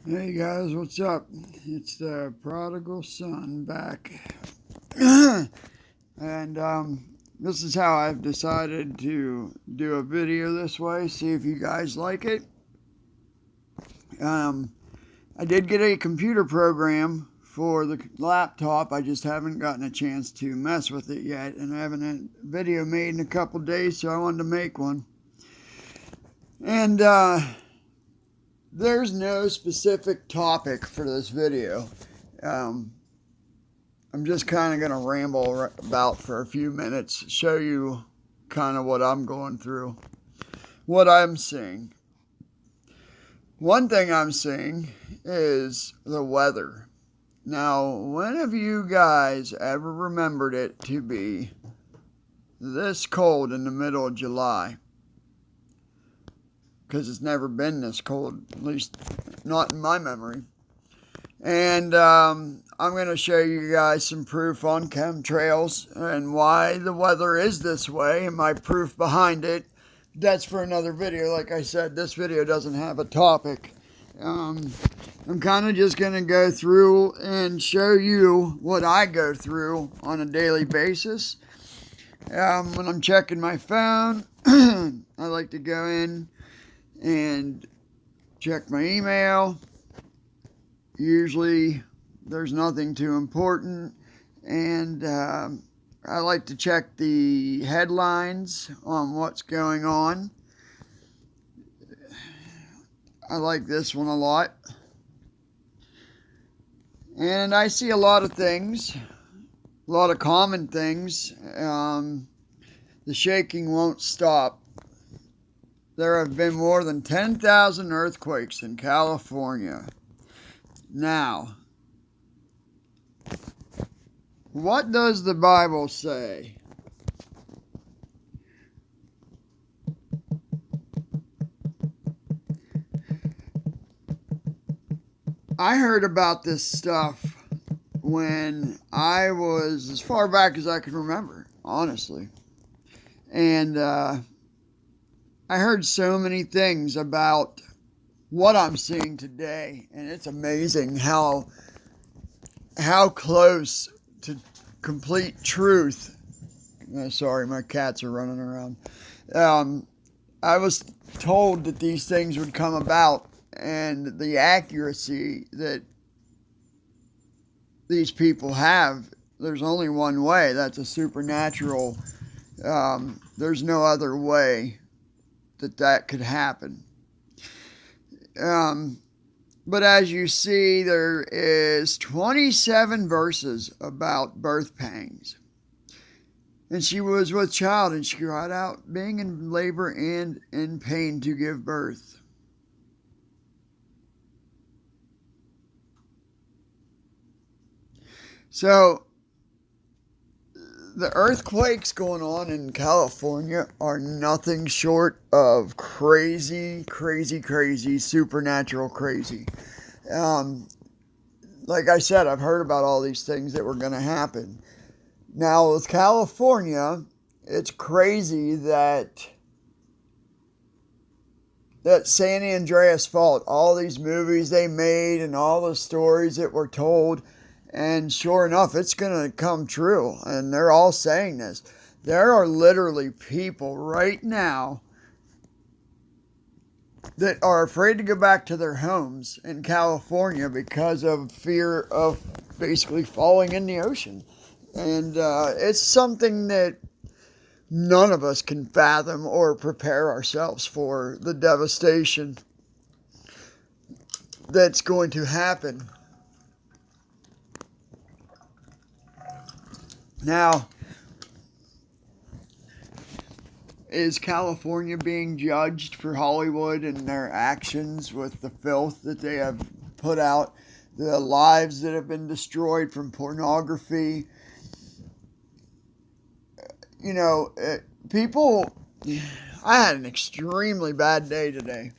Hey guys, what's up? It's the prodigal son back. and This is how I've decided to do a video this way, see if you guys like it. Um, I did get a computer program for the laptop, I just haven't gotten a chance to mess with it yet, and I haven't had a video made in a couple days, so I wanted to make one. And There's no specific topic for this video. Um, I'm just kind of going to ramble about for a few minutes, show you kind of what I'm going through, what I'm seeing. One thing I'm seeing is the weather. Now, when have you guys ever remembered it to be this cold in the middle of July? Because it's never been this cold, at least not in my memory. And I'm going to show you guys some proof on chemtrails and why the weather is this way and my proof behind it. That's for another video. Like I said, this video doesn't have a topic. I'm kind of just going to go through and show you what I go through on a daily basis. When I'm checking my phone, I like to go in and check my email. Usually there's nothing too important, and I like to check the headlines on what's going on. I like this one a lot, and I see a lot of things, a lot of common things. The shaking won't stop. There have been more than 10,000 earthquakes in California. Now, what does the Bible say? I heard about this stuff when I was as far back as I can remember, honestly. And I heard so many things about what I'm seeing today, and it's amazing how close to complete truth. Sorry, my cats are running around. I was told that these things would come about, and the accuracy that these people have, there's only one way. That's a supernatural. There's no other way that could happen. But as you see, there is 27 verses about birth pangs. And she was with child, and she cried out, being in labor and in pain to give birth. So, the earthquakes going on in California are nothing short of crazy, crazy, crazy, supernatural crazy. Like I said, I've heard about all these things that were going to happen. Now, with California, it's crazy that San Andreas fault, all these movies they made and all the stories that were told, and sure enough, it's going to come true. And they're all saying this. There are literally people right now that are afraid to go back to their homes in California because of fear of basically falling in the ocean. And it's something that none of us can fathom or prepare ourselves for, the devastation that's going to happen. Now, is California being judged for Hollywood and their actions with the filth that they have put out, the lives that have been destroyed from pornography? You know, people, I had an extremely bad day today.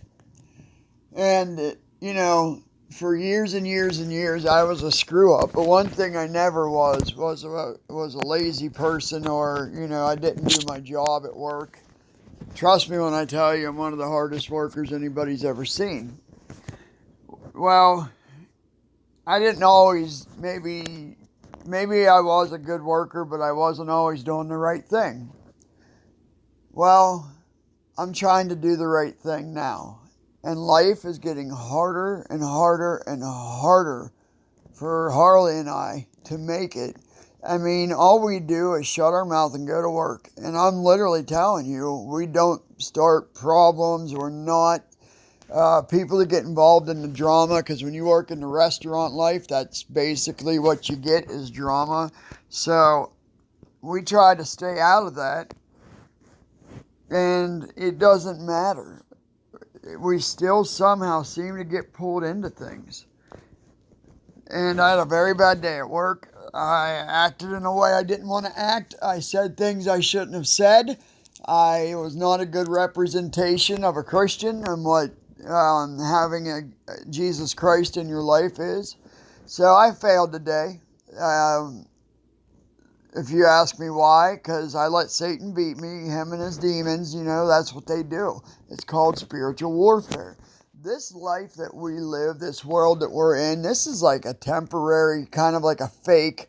And, you know, for years and years and years, I was a screw up. But one thing I never was a lazy person, or, you know, I didn't do my job at work. Trust me when I tell you, I'm one of the hardest workers anybody's ever seen. well, I didn't always, maybe I was a good worker, but I wasn't always doing the right thing. Well, I'm trying to do the right thing now. And life is getting harder and harder and harder for Harley and I to make it. I mean, all we do is shut our mouth and go to work. And I'm literally telling you, we don't start problems. We're not people that get involved in the drama, because when you work in the restaurant life, that's basically what you get is drama. So we try to stay out of that, and it doesn't matter. We still somehow seem to get pulled into things. And I had a very bad day at work. I acted in a way I didn't want to act. I said things I shouldn't have said. I was not a good representation of a Christian and what having a Jesus Christ in your life is. So I failed today. If you ask me why, because I let Satan beat me, him and his demons, that's what they do. It's called spiritual warfare. This life that we live, this world that we're in, this is like a temporary, kind of like a fake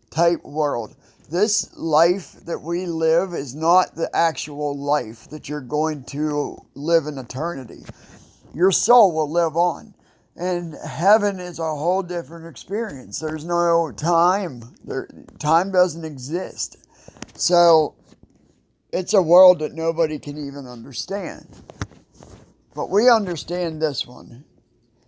type world. This life that we live is not the actual life that you're going to live in eternity. Your soul will live on. And heaven is a whole different experience. There's no time. Time doesn't exist. So it's a world that nobody can even understand. But we understand this one.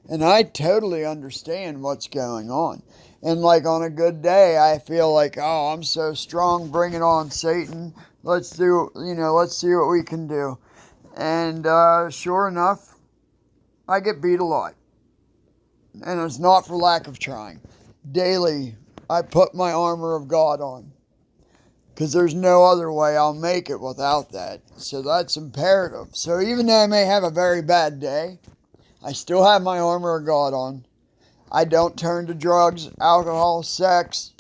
And I totally understand what's going on. And like on a good day, I feel like, oh, I'm so strong. Bring it on, Satan. Let's see what we can do. And sure enough, I get beat a lot. And it's not for lack of trying. Daily, I put my armor of God on. Because there's no other way I'll make it without that. So that's imperative. So even though I may have a very bad day, I still have my armor of God on. I don't turn to drugs, alcohol, sex,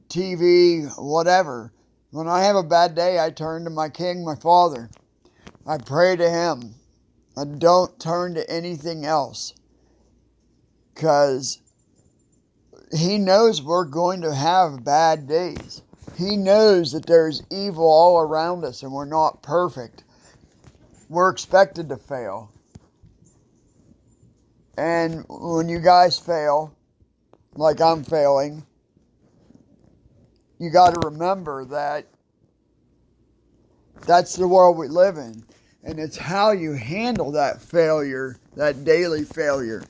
TV, whatever. When I have a bad day, I turn to my King, my Father. I pray to Him. I don't turn to anything else. Because He knows we're going to have bad days. He knows that there's evil all around us and we're not perfect. We're expected to fail. And when you guys fail, like I'm failing, you got to remember that that's the world we live in. And it's how you handle that failure, that daily failure.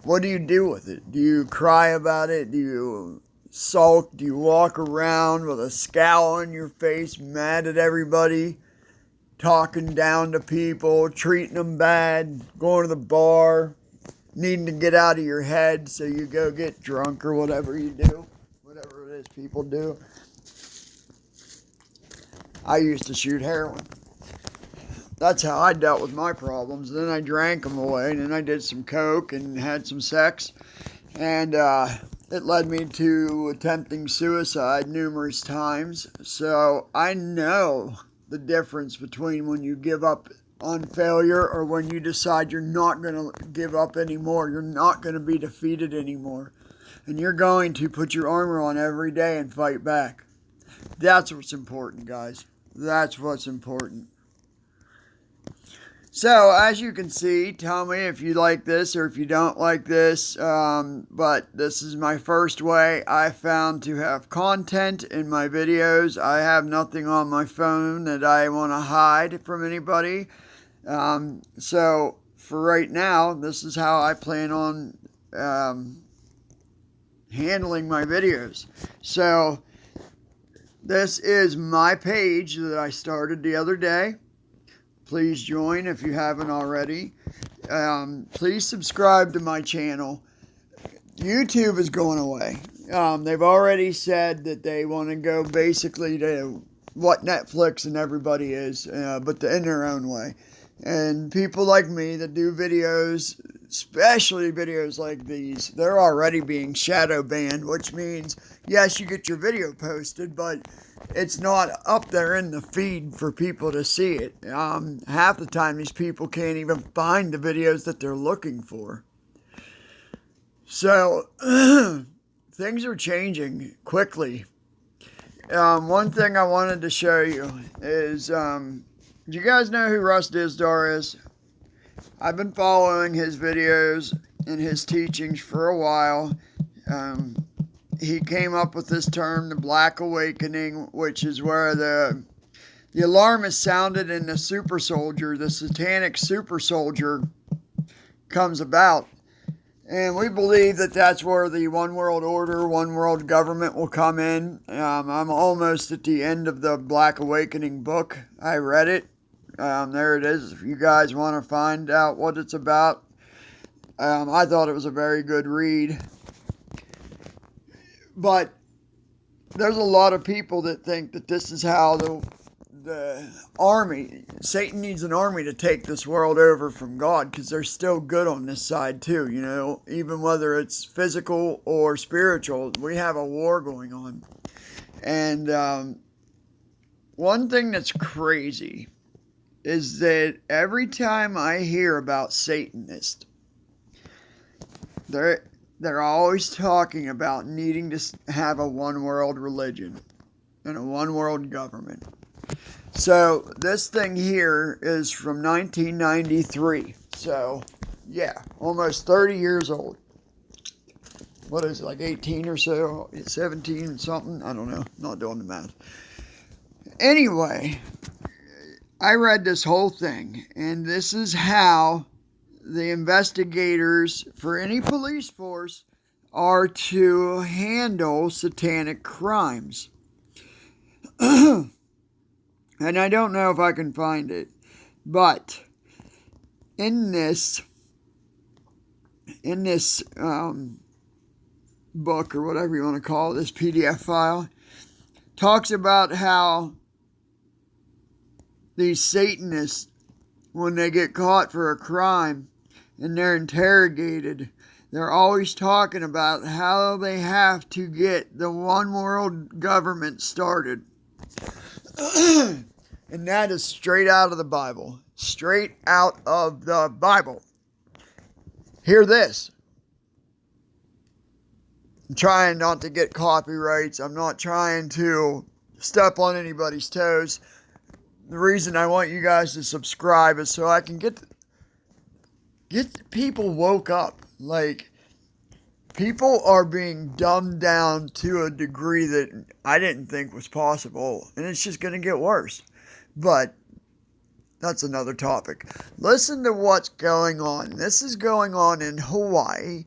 What do you do with it? Do you cry about it? Do you sulk? Do you walk around with a scowl on your face, mad at everybody, talking down to people, treating them bad, going to the bar, needing to get out of your head, so you go get drunk or whatever you do, whatever it is people do? I used to shoot heroin. That's how I dealt with my problems. Then I drank them away, and then I did some coke and had some sex, and it led me to attempting suicide numerous times. So I know the difference between when you give up on failure or when you decide you're not going to give up anymore. You're not going to be defeated anymore. And you're going to put your armor on every day and fight back. That's what's important, guys. That's what's important. So, as you can see, tell me if you like this or if you don't like this, but this is my first way I found to have content in my videos. I have nothing on my phone that I want to hide from anybody. So, for right now, this is how I plan on handling my videos. So, this is my page that I started the other day. Please join if you haven't already. Please subscribe to my channel. YouTube is going away. They've already said that they want to go basically to what Netflix and everybody is, but in their own way. And people like me that do videos, especially videos like these, they're already being shadow banned, which means, yes, you get your video posted, but it's not up there in the feed for people to see it. Half the time, these people can't even find the videos that they're looking for. So things are changing quickly. One thing I wanted to show you is, do you guys know who Russ Dizdar is? I've been following his videos and his teachings for a while. He came up with this term, the Black Awakening, which is where the alarm is sounded and the super soldier, the satanic super soldier, comes about. And we believe that that's where the one world order, one world government will come in. I'm almost at the end of the Black Awakening book. I read it. There it is. If you guys want to find out what it's about, I thought it was a very good read. But there's a lot of people that think that this is how the army, Satan needs an army to take this world over from God, because they're still good on this side too, you know, even whether it's physical or spiritual, we have a war going on. And one thing that's crazy is that every time I hear about Satanists, they're always talking about needing to have a one world religion and a one world government. So this thing here is from 1993. So yeah, almost 30 years old. What is it, like 18 or so? 17 something? I don't know. Not doing the math. Anyway, I read this whole thing, and this is how the investigators for any police force are to handle satanic crimes. And I don't know if I can find it, but in this book, or whatever you want to call it, this PDF file, talks about how these Satanists, when they get caught for a crime and they're interrogated, they're always talking about how they have to get the one world government started. And that is straight out of the Bible. Straight out of the Bible. Hear this. I'm trying not to get copyrights. I'm not trying to step on anybody's toes. The reason I want you guys to subscribe is so I can get people woke up. Like, people are being dumbed down to a degree that I didn't think was possible. And it's just going to get worse. But that's another topic. Listen to what's going on. This is going on in Hawaii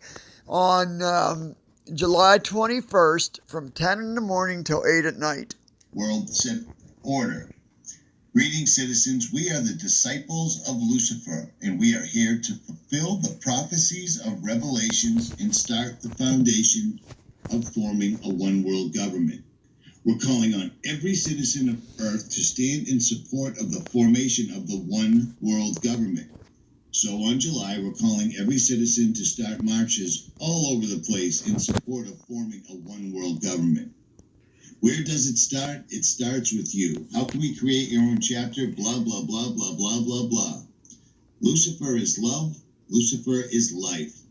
on July 21st from 10 in the morning till 8 at night. World set order. Greetings, citizens. We are the disciples of Lucifer, and we are here to fulfill the prophecies of Revelations and start the foundation of forming a one-world government. We're calling on every citizen of Earth to stand in support of the formation of the one-world government. So on July, we're calling every citizen to start marches all over the place in support of forming a one-world government. Where does it start? It starts with you. How can we create your own chapter? Blah, blah, blah, blah, blah, blah, blah. Lucifer is love. Lucifer is life.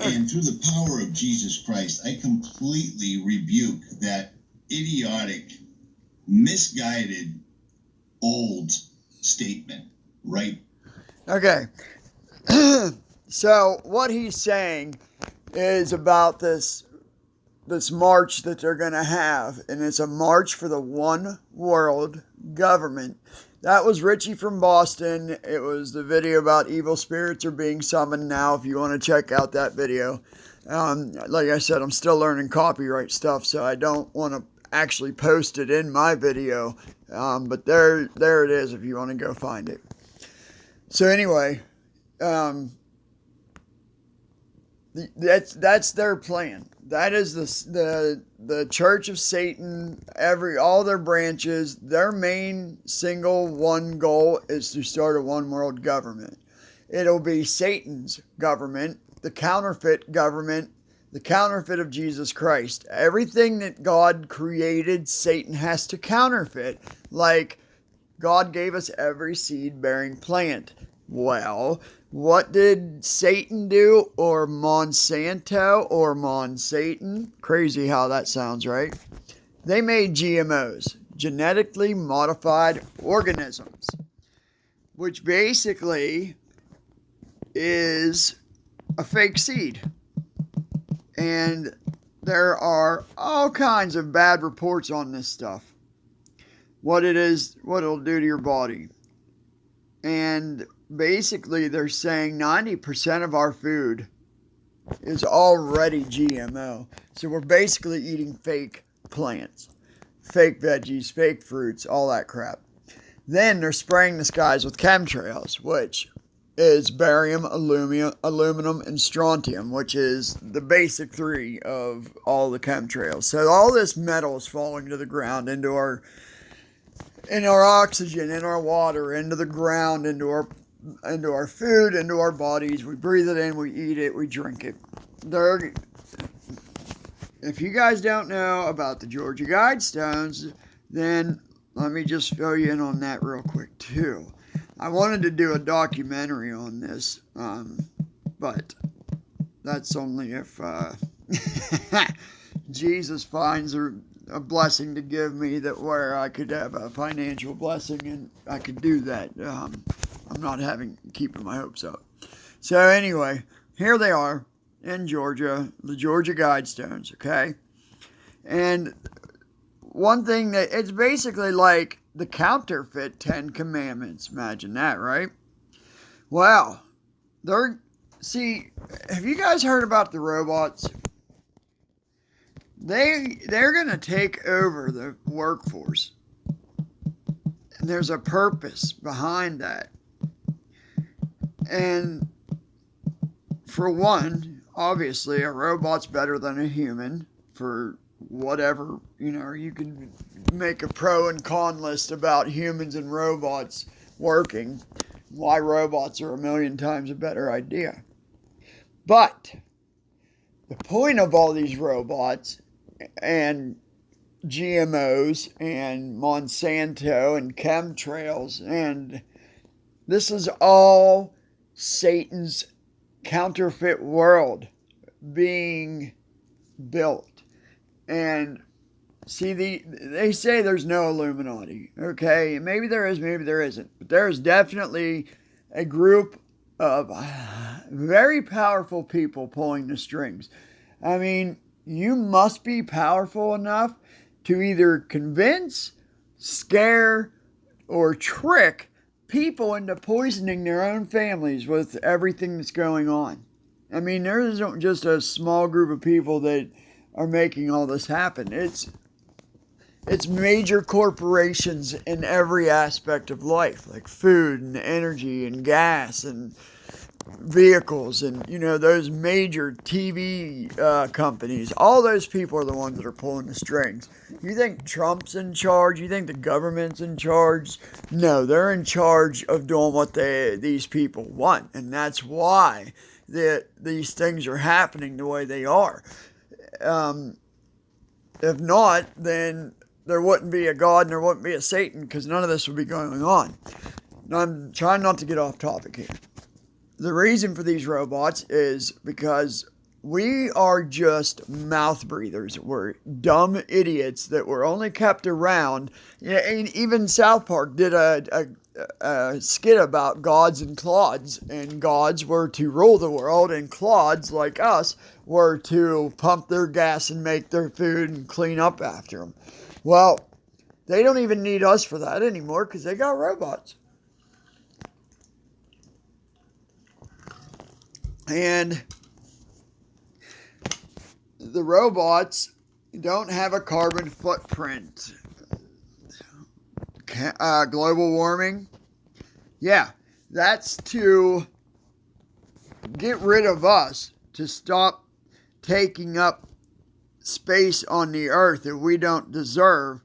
And through the power of Jesus Christ, I completely rebuke that idiotic, misguided, old statement, right? Okay. So what he's saying is about this march that they're going to have, and it's a march for the one world government. That was Richie from Boston. It was the video about evil spirits are being summoned now, if you want to check out that video. Like I said, I'm still learning copyright stuff, so I don't want to actually post it in my video. But there it is if you want to go find it. So anyway, that's their plan. That is the Church of Satan, all their branches, their main single one goal is to start a one world government. It'll be Satan's government, the counterfeit government, the counterfeit of Jesus Christ. Everything that God created, Satan has to counterfeit. Like, God gave us every seed-bearing plant. Well, what did Satan do, or Monsanto, or Monsatan? Crazy how that sounds, right? They made GMOs, genetically modified organisms, which basically is a fake seed. And there are all kinds of bad reports on this stuff. What it is, what it'll do to your body. And basically, they're saying 90% of our food is already GMO. So we're basically eating fake plants, fake veggies, fake fruits, all that crap. Then they're spraying the skies with chemtrails, which is barium, aluminum, and strontium, which is the basic three of all the chemtrails. So all this metal is falling to the ground, into our oxygen, in our water, into the ground, into our food, into our bodies. We breathe it in, we eat it, we drink it. If you guys don't know about the Georgia Guidestones, then let me just fill you in on that real quick too. I wanted to do a documentary on this, but that's only if Jesus finds a blessing to give me, that where I could have a financial blessing and I could do that. I'm not keeping my hopes up. So anyway, here they are in Georgia, the Georgia Guidestones, okay? And one thing that it's basically like the counterfeit 10 Commandments. Imagine that, right? Well, have you guys heard about the robots? They're going to take over the workforce. And there's a purpose behind that. And for one, obviously a robot's better than a human for whatever, you can make a pro and con list about humans and robots working, why robots are a million times a better idea. But the point of all these robots and GMOs and Monsanto and chemtrails, and this is all Satan's counterfeit world being built. And see, they say there's no Illuminati, okay? Maybe there is, maybe there isn't. But there is definitely a group of very powerful people pulling the strings. I mean, you must be powerful enough to either convince, scare, or trick people into poisoning their own families with everything that's going on. I mean, there isn't just a small group of people that are making all this happen. It's major corporations in every aspect of life, like food and energy and gas and vehicles and, those major TV companies. All those people are the ones that are pulling the strings. You think Trump's in charge? You think the government's in charge? No, they're in charge of doing what these people want. And that's why these things are happening the way they are. If not, then there wouldn't be a God and there wouldn't be a Satan, because none of this would be going on. Now, I'm trying not to get off topic here. The reason for these robots is because we are just mouth breathers. We're dumb idiots that were only kept around. And even South Park did a skit about gods and clods, and gods were to rule the world, and clods like us were to pump their gas and make their food and clean up after them. Well, they don't even need us for that anymore because they got robots. And the robots don't have a carbon footprint. Global warming, yeah, that's to get rid of us, to stop taking up space on the earth that we don't deserve.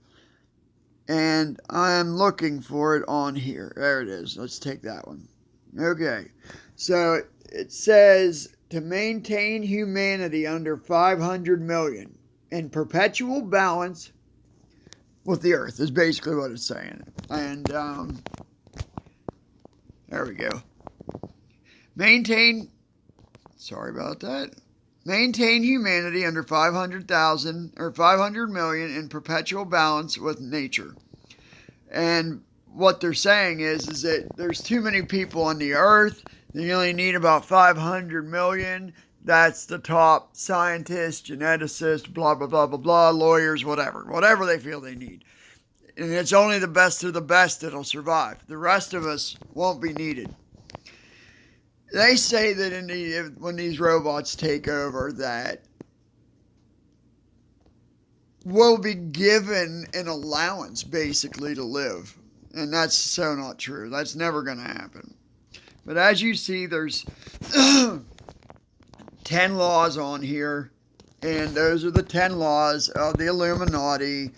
And I'm looking for it on here. There it is. Let's take that one. Okay, so it says to maintain humanity under 500 million in perpetual balance with the earth is basically what it's saying. And there we go. Maintain humanity under 500,000 or 500 million in perpetual balance with nature. And what they're saying is that there's too many people on the earth. You only need about 500 million. That's the top scientists, geneticists, blah, blah, blah, blah, blah, lawyers, whatever they feel they need. And it's only the best of the best that'll survive. The rest of us won't be needed. They say that when these robots take over, that we'll be given an allowance basically to live. And that's so not true. That's never going to happen. But as you see, there's 10 laws on here. And those are the 10 laws of the Illuminati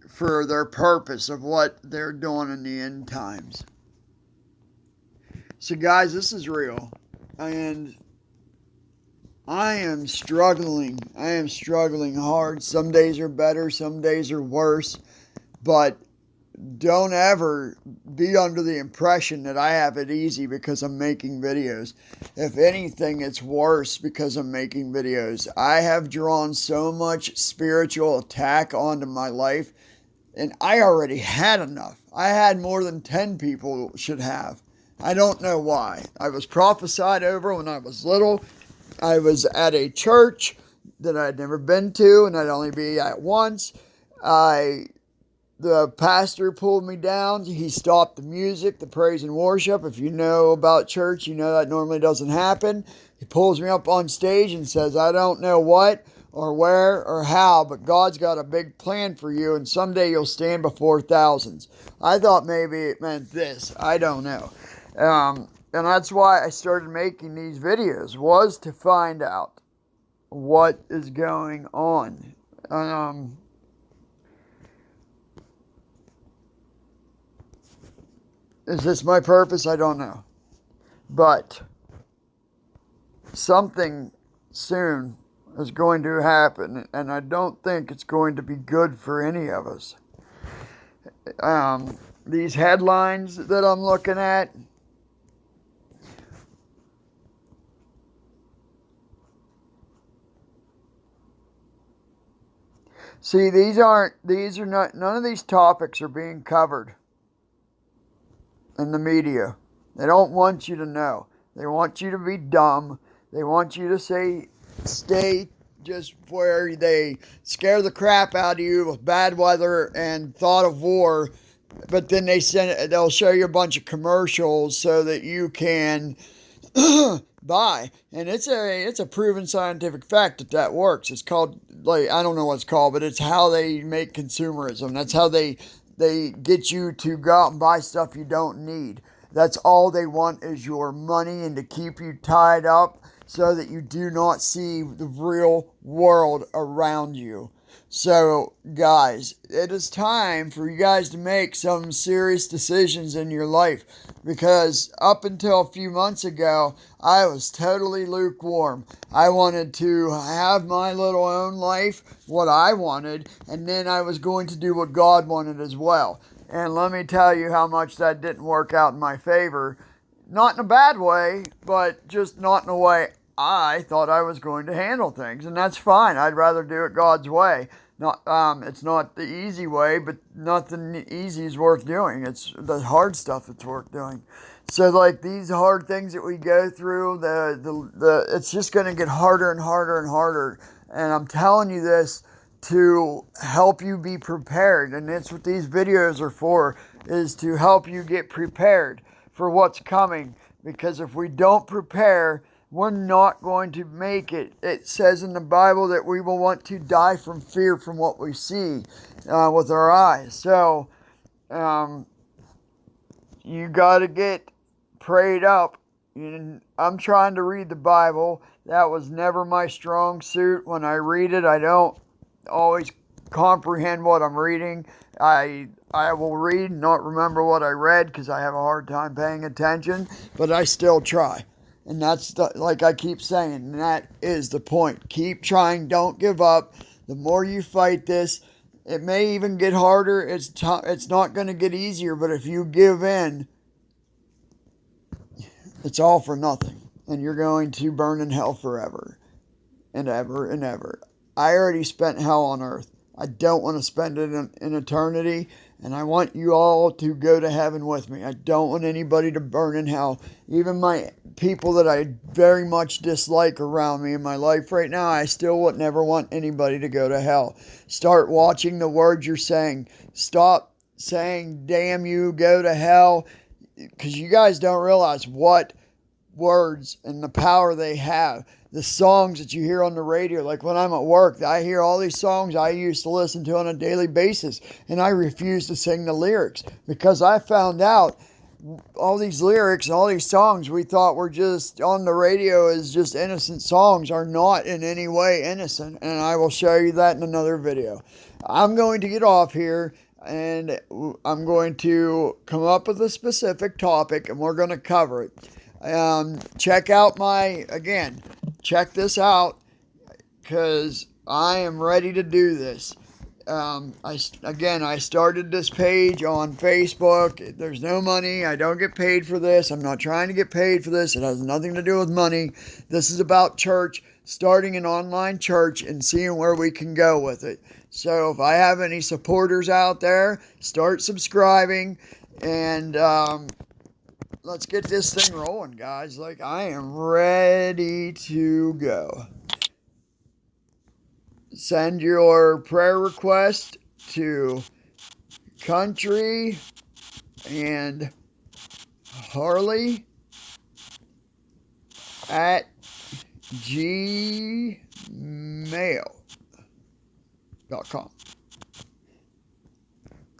for their purpose of what they're doing in the end times. So guys, this is real. And I am struggling. I am struggling hard. Some days are better, some days are worse. But don't ever be under the impression that I have it easy because I'm making videos. If anything, it's worse because I'm making videos. I have drawn so much spiritual attack onto my life, and I already had enough. I had more than 10 people should have. I don't know why. I was prophesied over when I was little. I was at a church that I'd never been to, and I'd only be at once. The pastor pulled me down. He stopped the music, the praise and worship. If you know about church, you know that normally doesn't happen. He pulls me up on stage and says, I don't know what or where or how, but God's got a big plan for you, and someday you'll stand before thousands. I thought maybe it meant this. I don't know. And that's why I started making these videos, was to find out what is going on. Is this my purpose? I don't know. But something soon is going to happen, and I don't think it's going to be good for any of us. These headlines that I'm looking at, see, none of these topics are being covered in the media. They don't want you to know. They want you to be dumb. They want you to stay just where they scare the crap out of you with bad weather and thought of war, but then they'll show you a bunch of commercials so that you can buy. And it's a proven scientific fact that works. It's called, I don't know what it's called, but it's how they make consumerism. That's how they get you to go out and buy stuff you don't need. That's all they want is your money and to keep you tied up so that you do not see the real world around you. So, guys, it is time for you guys to make some serious decisions in your life, because up until a few months ago, I was totally lukewarm. I wanted to have my little own life, what I wanted, and then I was going to do what God wanted as well. And let me tell you how much that didn't work out in my favor. Not in a bad way, but just not in a way I thought I was going to handle things. And that's fine. I'd rather do it God's way. It's not the easy way, but nothing easy is worth doing. It's the hard stuff that's worth doing. So, like, these hard things that we go through, it's just going to get harder and harder and harder. And I'm telling you this to help you be prepared. And that's what these videos are for, is to help you get prepared for what's coming. Because if we don't prepare, we're not going to make it. It says in the Bible that we will want to die from fear from what we see with our eyes. So, you got to get prayed up. I'm trying to read the Bible. That was never my strong suit. When I read it, I don't always comprehend what I'm reading. I will read and not remember what I read because I have a hard time paying attention, but I still try. And that's, like I keep saying, and that is the point. Keep trying. Don't give up. The more you fight this, it may even get harder. It's not going to get easier, but if you give in, it's all for nothing. And you're going to burn in hell forever and ever and ever. I already spent hell on earth. I don't want to spend it in eternity. And I want you all to go to heaven with me. I don't want anybody to burn in hell. Even my people that I very much dislike around me in my life right now, I still would never want anybody to go to hell. Start watching the words you're saying. Stop saying, damn you, go to hell. Because you guys don't realize what words and the power they have. The songs that you hear on the radio, like when I'm at work, I hear all these songs I used to listen to on a daily basis, and I refuse to sing the lyrics because I found out all these lyrics and all these songs we thought were just on the radio as just innocent songs are not in any way innocent, and I will show you that in another video. I'm going to get off here and I'm going to come up with a specific topic and we're going to cover it. Check out check this out because I am ready to do this. I started this page on Facebook. There's no money. I don't get paid for this. I'm not trying to get paid for this. It has nothing to do with money. This is about church, starting an online church and seeing where we can go with it. So if I have any supporters out there, start subscribing and let's get this thing rolling, guys. Like, I am ready to go. Send your prayer request to Country and Harley at gmail.com.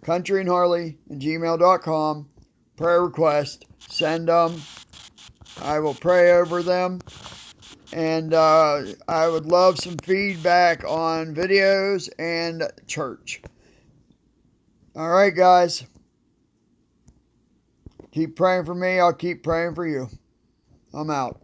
Country and Harley at gmail.com. Prayer request. Send them. I will pray over them. And I would love some feedback on videos and church. All right, guys. Keep praying for me. I'll keep praying for you. I'm out.